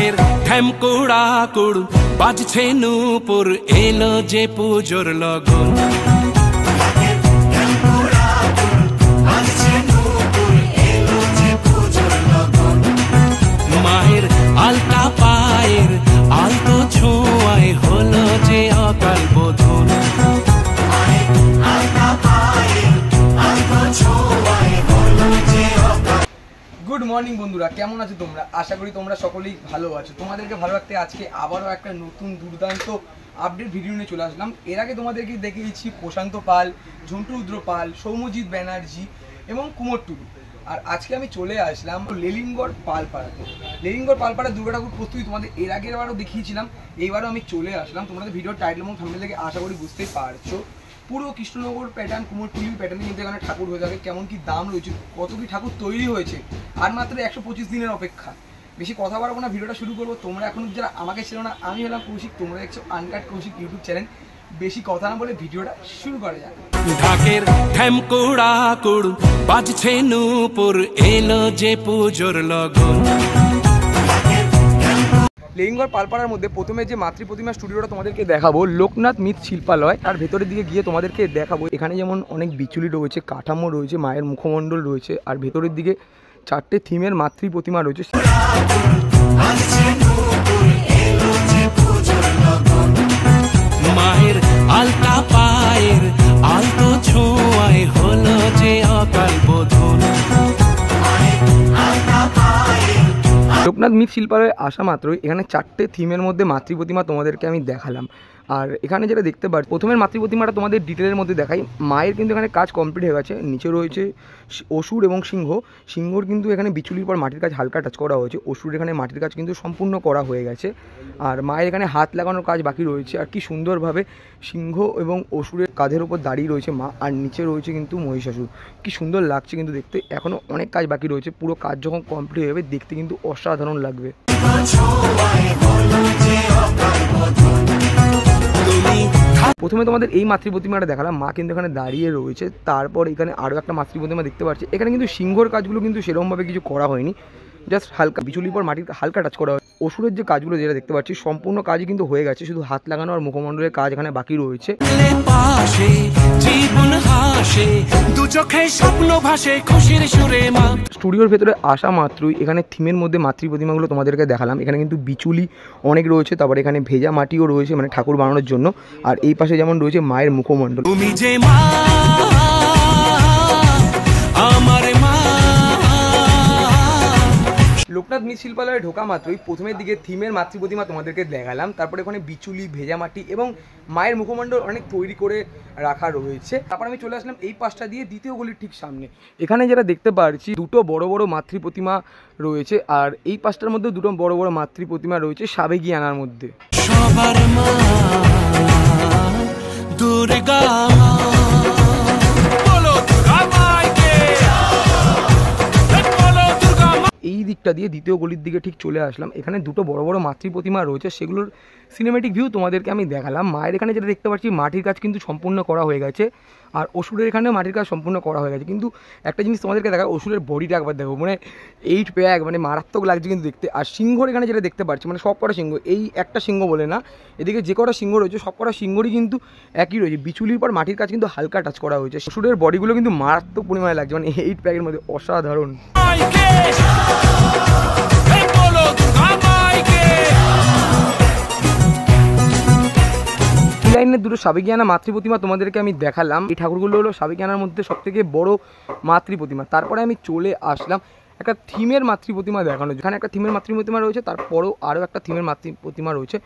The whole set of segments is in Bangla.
ঢাকের ঢ্যামকুড়া কুড় বাজছে নূপুর এলো যে পুজোর লগন মায়ের আলতা পায়ের আলতো ছোঁয়ায় হলো যে অকাল বোধন গুড মর্নিং বন্ধুরা, কেমন আছো তোমরা? আশা করি তোমরা সকলেই ভালো আছো। তোমাদেরকে ভালো রাখতে আজকে আবারও একটা নতুন দুর্দান্ত আপডেট ভিডিও নিয়ে চলে আসলাম। এর আগে তোমাদেরকে দেখিয়েছি প্রশান্ত পাল, ঝন্টু রুদ্র পাল, সৌম্যজিৎ ব্যানার্জি এবং কুমোর টুডু। আর আজকে আমি চলে আসলাম লেলিনগড় পালপাড়াতে। লেলিনগড় পালপাড়া দুর্গা ঠাকুর প্রস্তুতি তোমাদের এর আগেরবারও দেখিয়েছিলাম, এইবারও আমি চলে আসলাম। তোমাদের ভিডিওর টাইটেল এবং থাম্বনেল থেকে আশা করি বুঝতেই পারছো। পুরো কৃষ্ণনগর প্যাটার্ন, কুমোরটুলির প্যাটার্নে কিন্তু এখানে ঠাকুর হয়ে থাকে। কেমন কি দাম রয়েছে, কত কি ঠাকুর তৈরি হয়েছে, আর মাত্র 125 দিনের অপেক্ষা। বেশি কথা বাড়বো না, ভিডিওটা শুরু করবো। তোমরা এখন যারা আমাকে ছিল না, আমি হলাম কৌশিক, তোমরা দেখছো আনকাট কৌশিক ইউটিউব চ্যানেল। বেশি কথা না বলে ভিডিওটা শুরু করা যাক। ঢাকের ঢ্যামকুড়া কুড় বাজছে নূপুর এলো যে পুজোর লগন। লেলিনগড় পালপাড়ার মধ্যে প্রথমে যে মাতৃ প্রতিমা স্টুডিওটা তোমাদেরকে দেখাবো, লোকনাথ মিথ শিল্পালয়। আর ভেতরের দিকে গিয়ে তোমাদেরকে দেখাবো এখানে যেমন অনেক বিচুলি রয়েছে, কাঠামো রয়েছে, মায়ের মুখমণ্ডল রয়েছে। আর ভেতরের দিকে 4টে থিমের মাতৃ প্রতিমা রয়েছে। মায়ের আলতা পায়ের আলতো ছোঁয়ায় হলো যে অকাল বোধন। লোকনাথ মিথ শিল্পালয়ে আসা মাত্রই এখানে 4টে থিমের মধ্যে মাতৃ প্রতিমা তোমাদেরকে আমি দেখালাম। আর এখানে যেটা দেখতে পাচ্ছ, প্রথমের মাতৃ প্রতিমাটা তোমাদের ডিটেলের মধ্যে দেখাই। মায়ের কিন্তু এখানে কাজ কমপ্লিট হয়ে গেছে। নিচে রয়েছে অসুর এবং সিংহ। সিংহর কিন্তু এখানে বিচুলির পর মাটির কাজ হালকা টাচ করা হয়েছে। অসুর এখানে মাটির কাজ কিন্তু সম্পূর্ণ করা হয়ে গেছে। আর মায়ের এখানে হাত লাগানোর কাজ বাকি রয়েছে। আর কি সুন্দরভাবে সিংহ এবং অসুরের কাঁধের ওপর দাঁড়িয়ে রয়েছে মা, আর নিচে রয়েছে কিন্তু মহিষাসুর। কি সুন্দর লাগছে কিন্তু দেখতে। এখনও অনেক কাজ বাকি রয়েছে। পুরো কাজ যখন কমপ্লিট হয়ে যাবে দেখতে কিন্তু অসাধারণ লাগবে। প্রথমে তোমাদের এই মাতৃ প্রতিমাটা দেখালাম, মা কিন্তু এখানে দাঁড়িয়ে রয়েছে। তারপর এখানে আরও একটা মাতৃ প্রতিমা দেখতে পাচ্ছি। এখানে কিন্তু সিংহর কাজগুলো কিন্তু সেরকমভাবে কিছু করা হয়নি, জাস্ট হালকা বিচুলির পর মাটির হালকা টাচ করা হয়। অসুরের যে কাজগুলো যেটা দেখতে পাচ্ছি সম্পূর্ণ কাজই কিন্তু হয়ে গেছে, শুধু হাত লাগানো আর মুখমণ্ডলের কাজ এখানে বাকি রয়েছে। স্টুডিওর ভেতরে আসা মাত্রই এখানে থিমের মধ্যে মাতৃ প্রতিমাগুলো তোমাদেরকে দেখালাম। এখানে কিন্তু বিচুলি অনেক রয়েছে, তারপরে এখানে ভেজা মাটিও রয়েছে মানে ঠাকুর বানানোর জন্য। আর এই পাশে যেমন রয়েছে মায়ের মুখমণ্ডল। তুমি যে মা আমার মা। লোকনাথ মিথ শিল্পালয়ে ঢোকা মাত্রই প্রথমের দিকে থিমের মাতৃ প্রতিমা তোমাদেরকে দেখালাম। তারপরে ওখানে বিচুলি, ভেজা মাটি এবং মায়ের মুখমণ্ডল অনেক তৈরি করে রাখা রয়েছে। তারপর আমি চলে আসলাম এই পাশটা দিয়ে দ্বিতীয় গলির ঠিক সামনে। এখানে যেটা দেখতে পাচ্ছি দুটো বড় বড় মাতৃ প্রতিমা রয়েছে। আর এই পাশটার মধ্যে দুটো বড় বড় মাতৃ প্রতিমা রয়েছে সাবেগিয়ানার মধ্যে। সবার মা দুর্গা। এই দিকটা দিয়ে দ্বিতীয় গলির দিকে ঠিক চলে আসলাম। এখানে দুটো বড় বড় মাতৃ প্রতিমা রয়েছে, সেগুলোর সিনেমেটিক ভিউ তোমাদেরকে আমি দেখালাম। মায়ের এখানে যেটা দেখতে পাচ্ছি মাটির কাজ কিন্তু সম্পূর্ণ করা হয়ে গেছে। আর অসুরের এখানেও মাটির কাজ সম্পূর্ণ করা হয়ে গেছে। কিন্তু একটা জিনিস তোমাদেরকে দেখা, অসুরের বডিটা একবার দেখো, মানে 8 প্যাক, মানে মারাত্মক লাগছে কিন্তু দেখতে। আর সিংহর এখানে যেটা দেখতে পাচ্ছি মানে সব কটা সিংহ, এই একটা সিংহ বলে না, এদিকে যে কটা সিংহ রয়েছে সব কটা সিংহরই কিন্তু একই রয়েছে। বিচুলির পর মাটির কাজ কিন্তু হালকা টাচ করা হয়েছে। অসুরের বডিগুলো কিন্তু মারাত্মক পরিমাণে লাগছে, মানে 8 প্যাকের মধ্যে অসাধারণ। লাইনের দুটো সাবেগিয়ানা মাতৃ প্রতিমা তোমাদেরকে আমি দেখালাম। এই ঠাকুরগুলো হলো সাবেগিয়ানার মধ্যে সবথেকে বড় মাতৃ প্রতিমা। তারপরে আমি চলে আসলাম একটা থিমের মাতৃ প্রতিমা দেখানো। যেখানে একটা থিমের মাতৃ প্রতিমা রয়েছে, তারপরেও আরও একটা থিমের মাতৃ প্রতিমা রয়েছে।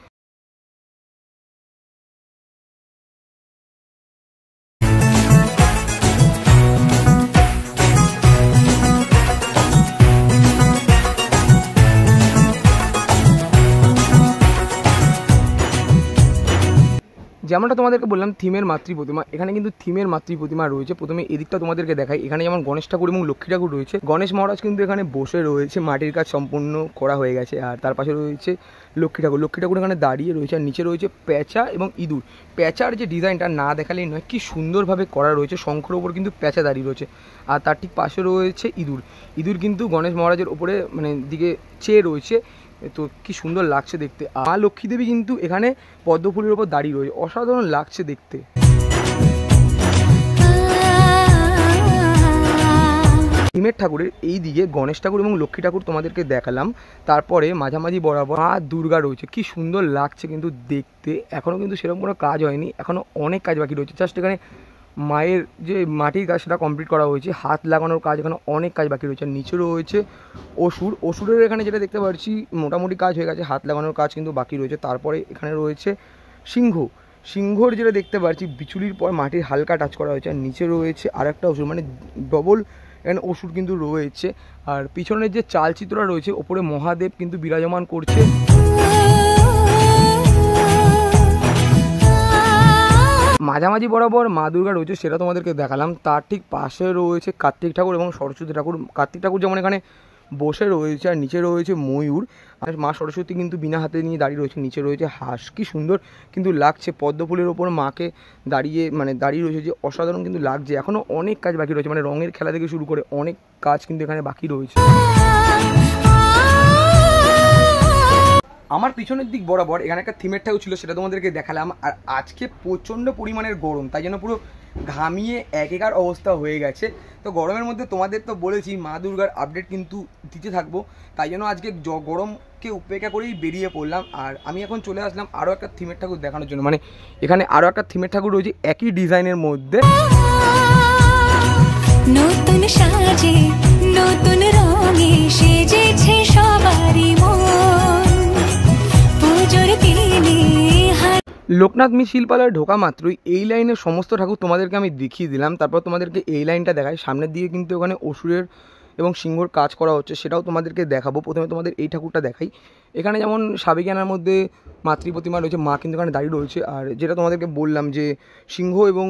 যেমনটা তোমাদেরকে বললাম থিমের মাতৃ প্রতিমা, এখানে কিন্তু থিমের মাতৃ প্রতিমা রয়েছে। প্রথমে এদিকটা তোমাদেরকে দেখাই। এখানে যেমন গণেশ ঠাকুর এবং লক্ষ্মী ঠাকুর রয়েছে। গণেশ মহারাজ কিন্তু এখানে বসে রয়েছে, মাটির কাজ সম্পূর্ণ করা হয়ে গেছে। আর তার পাশে রয়েছে লক্ষ্মী ঠাকুর। লক্ষ্মী ঠাকুর এখানে দাঁড়িয়ে রয়েছে। আর নিচে রয়েছে প্যাঁচা এবং ইঁদুর। প্যাঁচার যে ডিজাইনটা না দেখালেই নয়, কি সুন্দরভাবে করা রয়েছে। শঙ্খর ওপর কিন্তু প্যাঁচা দাঁড়িয়ে রয়েছে। আর তার ঠিক পাশে রয়েছে ইঁদুর। ইঁদুর কিন্তু গণেশ মহারাজের ওপরে মানে দিকে চেয়ে রয়েছে। তো কি সুন্দর লাগছে দেখতে। মা লক্ষ্মী দেবী কিন্তু এখানে পদ্ম ফুলের ওপর দাঁড়িয়ে রয়েছে, অসাধারণ লাগছে দেখতে। থিমের ঠাকুরের এই দিকে গণেশ ঠাকুর এবং লক্ষ্মী ঠাকুর তোমাদেরকে দেখালাম, তারপরে মাঝামাঝি বরাবর মা দুর্গা রয়েছে, কি সুন্দর লাগছে কিন্তু দেখতে। এখনও কিন্তু সেরকম কোনো কাজ হয়নি, এখনও অনেক কাজ বাকি রয়েছে। জাস্ট এখানে মায়ের যে মাটির কাজ সেটা কমপ্লিট করা হয়েছে, হাত লাগানোর কাজ এখানে অনেক কাজ বাকি রয়েছে। নিচে রয়েছে অসুরের এখানে যেটা দেখতে পাচ্ছি মোটামুটি কাজ হয়ে গেছে, হাত লাগানোর কাজ কিন্তু বাকি রয়েছে। তারপরে এখানে রয়েছে সিংহর যেটা দেখতে পাচ্ছি বিচুলির পর মাটির হালকা টাচ করা হয়েছে। আর নিচে রয়েছে আর একটা অসুর, মানে ডবল এখানে অসুর কিন্তু রয়েছে। আর পিছনের যে চালচিত্রটা রয়েছে ওপরে মহাদেব কিন্তু বিরাজমান করছে। মাঝামাঝি বরাবর মা দুর্গা রয়েছে, সেটা তোমাদেরকে দেখালাম। তার ঠিক পাশে রয়েছে কার্তিক ঠাকুর এবং সরস্বতী ঠাকুর। কার্তিক ঠাকুর যেমন এখানে বসে রয়েছে, আর নিচে রয়েছে ময়ূর। আর মা সরস্বতী কিন্তু বিনা হাতে নিয়ে দাঁড়িয়ে রয়েছে, নিচে রয়েছে হাঁস। কি সুন্দর কিন্তু লাগছে, পদ্ম ফুলের ওপর মাকে দাঁড়িয়ে রয়েছে, যে অসাধারণ কিন্তু লাগছে। এখনও অনেক কাজ বাকি রয়েছে, মানে রঙের খেলা থেকে শুরু করে অনেক কাজ কিন্তু এখানে বাকি রয়েছে। আমার পিছনের দিক বরাবর এখানে একটা থিমের ঠাকুর ছিল, সেটা তোমাদেরকে দেখালাম। আর আজকে প্রচণ্ড পরিমাণের গরম, তাই জন্য পুরো ঘামিয়ে একেকার অবস্থা হয়ে গেছে। তো গরমের মধ্যে তোমাদের তো বলেছি মা দুর্গার আপডেট কিন্তু দিতে থাকবো, তাই জন্য আজকে গরমকে উপেক্ষা করেই বেরিয়ে পড়লাম। আর আমি এখন চলে আসলাম আরও একটা থিমের ঠাকুর দেখানোর জন্য, মানে এখানে আরও একটা থিমের ঠাকুর রয়েছে একই ডিজাইনের মধ্যে। নতুন সাজে নতুন রঙে সেজেছে সবারই মন, পুজোর দিনে লোকনাথ মিট শিল্পালয়ে ঢোকা মাত্রই এই লাইনের সমস্ত ঠাকুর তোমাদেরকে আমি দেখিয়ে দিলাম। তারপর তোমাদেরকে এই লাইনটা দেখাই, সামনের দিকে কিন্তু ওখানে অসুরের এবং সিংহর কাজ করা হচ্ছে, সেটাও তোমাদেরকে দেখাবো। প্রথমে তোমাদের এই ঠাকুরটা দেখাই। এখানে যেমন সাবেকিয়ানার মধ্যে মাতৃ প্রতিমা রয়েছে, মা কিন্তু এখানে দাঁড়িয়ে রয়েছে। আর যেটা তোমাদেরকে বললাম যে সিংহ এবং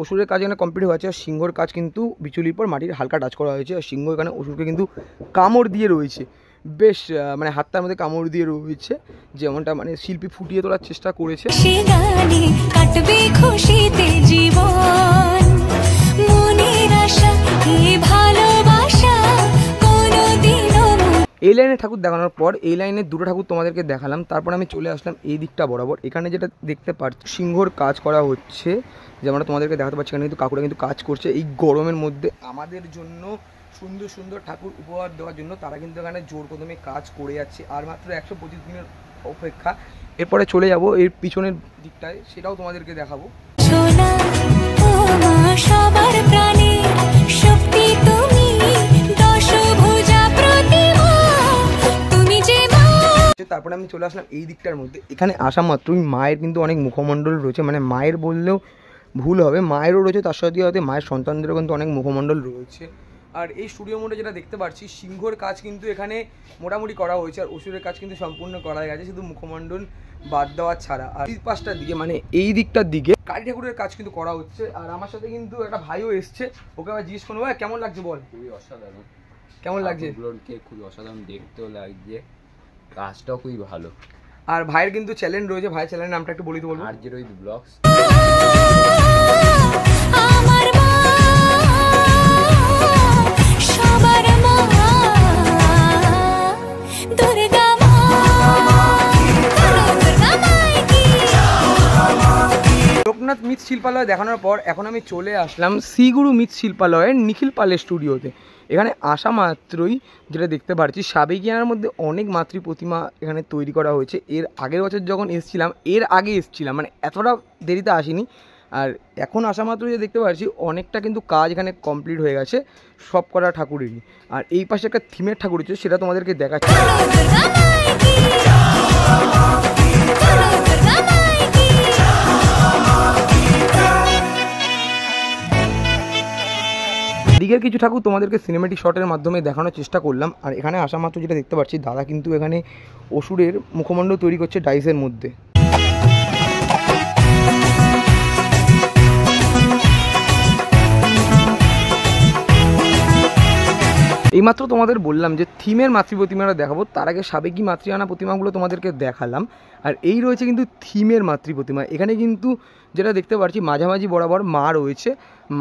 অসুরের কাজ এখানে কমপ্লিট হয়ে আছে। আর সিংহর কাজ কিন্তু বিচুলির পর মাটির হালকা টাচ করা হয়েছে। আর সিংহ এখানে অসুরকে কিন্তু কামড় দিয়ে রয়েছে, বেশ মানে হাতটার মধ্যে কামড় দিয়ে রয়েছে, যেমনটা মানে শিল্পী ফুটিয়ে তোলার চেষ্টা করেছে। এই লাইনে ঠাকুর দেখানোর পর এই লাইনে দুটো ঠাকুর তোমাদেরকে দেখালাম। তারপর আমি চলে আসলাম এই দিকটা বরাবর। এখানে যেটা দেখতে পাচ্ছি সিংহর কাজ করা হচ্ছে, যেমন তোমাদেরকে দেখাতে পাচ্ছি। এখানে কিন্তু কাকুরা কিন্তু কাজ করছে এই গরমের মধ্যে আমাদের জন্য সুন্দর সুন্দর ঠাকুর উপহার দেওয়ার জন্য। তারা কিন্তু এখানে জোর কদমে কাজ করে যাচ্ছে। আর মাত্র 125 দিনের অপেক্ষা, এরপরে চলে যাব এর পিছনের দিকটায়, সেটাও তোমাদেরকে দেখাবো। তারপরে আমি চলে আসলাম এই দিকটার মধ্যে। এখানে আসা মাত্রই মায়ের কিন্তু অনেক মুখমণ্ডল রয়েছে, মানে মায়ের বললেও ভুল হবে, মায়েরও রয়েছে, তার সাথে সাথে মায়ের সন্তানদেরও কিন্তু অনেক মুখমণ্ডল রয়েছে। আর এই স্টুডিও মোডে যেটা দেখতে পাচ্ছি সিংহর কাজ কিন্তু এখানে মোটামুটি করা হয়েছে, আর অসুরের কাজ কিন্তু সম্পূর্ণ করা গেছে, শুধু মুখমণ্ডল বাদ দেওয়া ছাড়া। আর এই পাশটার দিকে মানে এই দিকটার দিকে কালী ঠাকুরের কাজ কিন্তু করা হচ্ছে। আর আমার সাথে কিন্তু একটা ভাইও এসছে, ওকে আবার জিজ্ঞেস করবো ভাই কেমন লাগছে বল। খুবই অসাধারণ, কেমন লাগছে? খুবই অসাধারণ দেখতেও লাগছে, কাজটাও খুবই ভালো। আর ভাইয়ের কিন্তু চ্যানেল রয়েছে, ভাইয়ের চ্যানেলের নামটা একটু বলি তো বলবো। আর রোহিত ব্লগস। লোকনাথ মিট শিল্পালয় দেখানোর পর এখন আমি চলে আসলাম শ্রীগুরু মিট শিল্পালয়ের নিখিল পালের স্টুডিওতে। এখানে আসা মাত্রই যেটা দেখতে পাচ্ছি সাবেকিয়ানার মধ্যে অনেক মাতৃ প্রতিমা এখানে তৈরি করা হয়েছে। এর আগের বছর যখন এর আগে এসেছিলাম, মানে এতটা দেরিতে আসিনি। আর এখন আসা মাত্রই যে দেখতে পাচ্ছি অনেকটা কিন্তু কাজ এখানে কমপ্লিট হয়ে গেছে সব করা ঠাকুরেরই। আর এই পাশে একটা থিমের ঠাকুর হচ্ছে, সেটা তোমাদেরকে দেখাচ্ছি। দিকের কিছু ঠাকুর তোমাদেরকে সিনেমেটিক শটের মাধ্যমে দেখানোর চেষ্টা করলাম। আর এখানে আসা মাত্র যেটা দেখতে পাচ্ছি দাদা কিন্তু এখানে অসুরের মুখমণ্ডল তৈরি করছে ডাইসের মধ্যে। এইমাত্র তোমাদের বললাম যে থিমের মাতৃ প্রতিমাটা দেখাবো, তার আগে সাবেকি মাতৃআনা প্রতিমাগুলো তোমাদেরকে দেখালাম। আর এই রয়েছে কিন্তু থিমের মাতৃ প্রতিমা। এখানে কিন্তু যেটা দেখতে পাচ্ছি মাঝামাঝি বরাবর মা রয়েছে,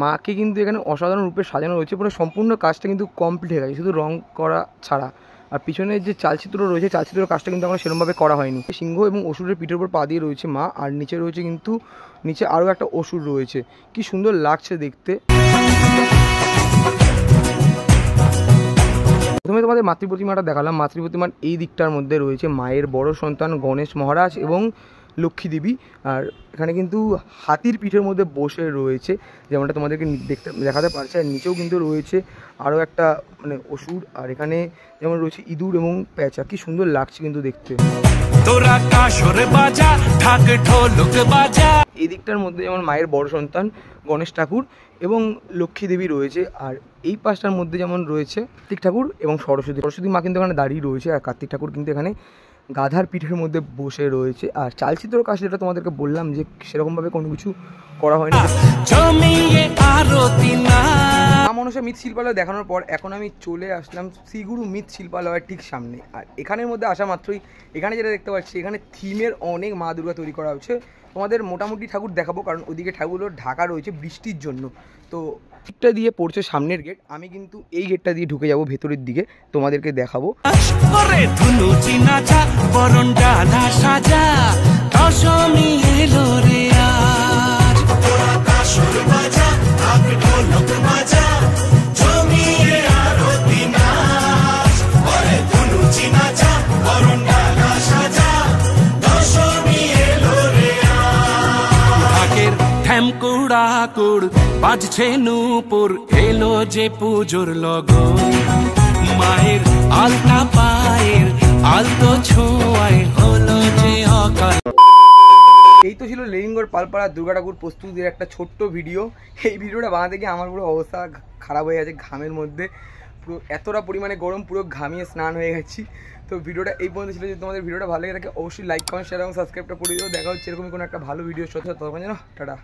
মাকে কিন্তু এখানে অসাধারণ রূপে সাজানো রয়েছে। পুরো সম্পূর্ণ কাজটা কিন্তু কমপ্লিট হয়ে গেছে, শুধু রং করা ছাড়া। আর পিছনের যে চালচিত্র রয়েছে, চালচিত্রের কাজটা কিন্তু আমরা সেরকমভাবে করা হয়নি। সিংহ এবং অসুরের পিঠের উপর পা দিয়ে রয়েছে মা, আর নিচে রয়েছে কিন্তু নিচে আরও একটা অসুর রয়েছে। কি সুন্দর লাগছে দেখতে। প্রথমে তোমাদের মাতৃ প্রতিমাটা দেখালাম। মাতৃ প্রতিমার এই দিকটার মধ্যে রয়েছে মায়ের বড় সন্তান গণেশ মহারাজ এবং লক্ষ্মী দেবী। আর এখানে কিন্তু হাতির পিঠের মধ্যে বসে রয়েছে, যেমনটা তোমাদেরকে দেখাতে পারছে। আর নিচেও কিন্তু রয়েছে আরও একটা মানে অসুর। আর এখানে যেমন রয়েছে ইঁদুর এবং প্যাঁচা। কি সুন্দর লাগছে কিন্তু দেখতে। এই দিকটার মধ্যে যেমন মায়ের বড় সন্তান গণেশ ঠাকুর এবং লক্ষ্মী দেবী রয়েছে। আর এই পাশটার মধ্যে যেমন রয়েছে কার্তিক ঠাকুর এবং সরস্বতী মা কিন্তু এখানে দাঁড়িয়ে রয়েছে। আর কার্তিক ঠাকুর কিন্তু এখানে গাধার পিঠের মধ্যে বসে রয়েছে। আর চালচিত্র কাজ যেটা তোমাদেরকে বললাম যে সেরকমভাবে কোনো কিছু করা হয়নি। মনসা মৃৎশিল্পালয় দেখানোর পর এখন আমি চলে আসলাম শ্রীগুরু মৃৎশিল্পালয়ের ঠিক সামনে। আর এখানের মধ্যে আসা মাত্রই এখানে যেটা দেখতে পাচ্ছি, এখানে থিমের অনেক মা দুর্গা তৈরি করা হচ্ছে। তোমাদের মোটামুটি ঠাকুর দেখাবো, কারণ ওইদিকে ঠাকুরগুলো ঢাকা রয়েছে বৃষ্টির জন্য। তো দিকটা দিয়ে পড়ছে সামনের গেট, আমি কিন্তু এই গেটটা দিয়ে ঢুকে যাব ভেতরের দিকে, তোমাদেরকে দেখাবো। বাজছে নূপুর, এলো যে পুজোর লগন, মায়ের আলতা পায়ের আলতো ছোঁয়ায় হলো যে অকাল। এই তো ছিল লেরিঙ্গর পালপাড়া দুর্গা ঠাকুর প্রস্তুতির একটা ছোট্ট ভিডিও। এই ভিডিওটা বানাতে গিয়ে আমার পুরো অবস্থা খারাপ হয়ে গেছে, ঘামের মধ্যে পুরো এতটা পরিমাণে গরম, পুরো ঘামিয়ে স্নান হয়ে গেছি। তো ভিডিওটা এই পর্যন্ত ছিল। যদি তোমাদের ভিডিওটা ভালো লেগে থাকে অবশ্যই লাইক কমেন্ট শেয়ার এবং সাবস্ক্রাইবটা করে দিও। দেখা হচ্ছে এরকমই কোনো একটা ভালো ভিডিওর সাথে। তখন যেন টাটা।